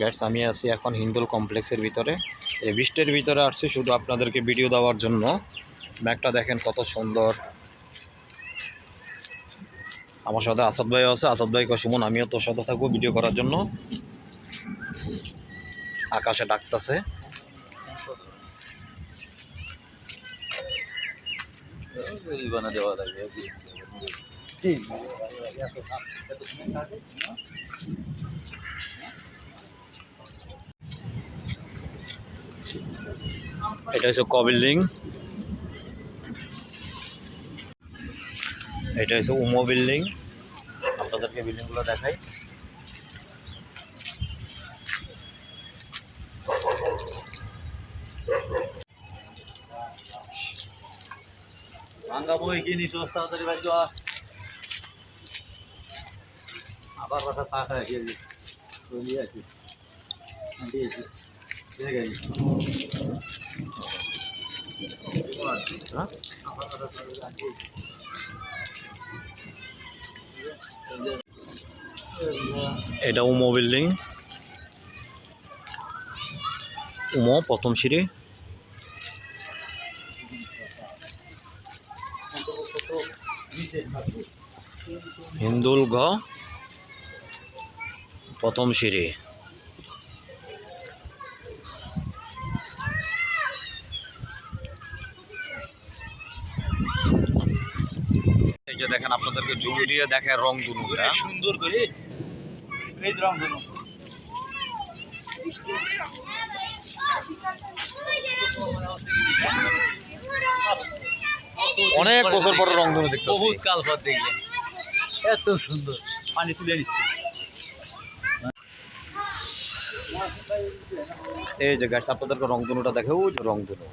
Guys আমি আছি এখন হিন্দুল কমপ্লেক্সের ভিতরে। এই বৃষ্টির ভিতরে আসছি শুধু আপনাদেরকে ভিডিও দেওয়ার জন্য। ব্যাগটা দেখেন কত সুন্দর। আমার সাথে আসাদ ভাইও আছে। আসাদ ভাই কয় সুমন আমিও তোর সাথে থাকবো ভিডিও করার জন্য। আকাশে ডাকতেছে। এটা হচ্ছে ক বিল্ডিং, এটা হচ্ছে উমো বিল্ডিং। আপনাদেরকে বিল্ডিংগুলো দেখাই। আবার কথা চা খাই আছে এটা উমো বিল্ডিং, উমো প্রথম সিঁড়ি। হিন্দুল ঘ প্রথম সিঁড়ি। এই যে দেখেন আপনাদেরকে জুম দিয়ে দেখে রং দুনুটা সুন্দর করে এই রং ধনু অনেক বছর পরে রং ধনু দেখতে বহুত কাল পর দেখলেন, এত সুন্দর পানি তুলে নিচ্ছে। এই যে গাইস আপনাদেরকে রং ধনুটা দেখে, ওই যে রং ধনু।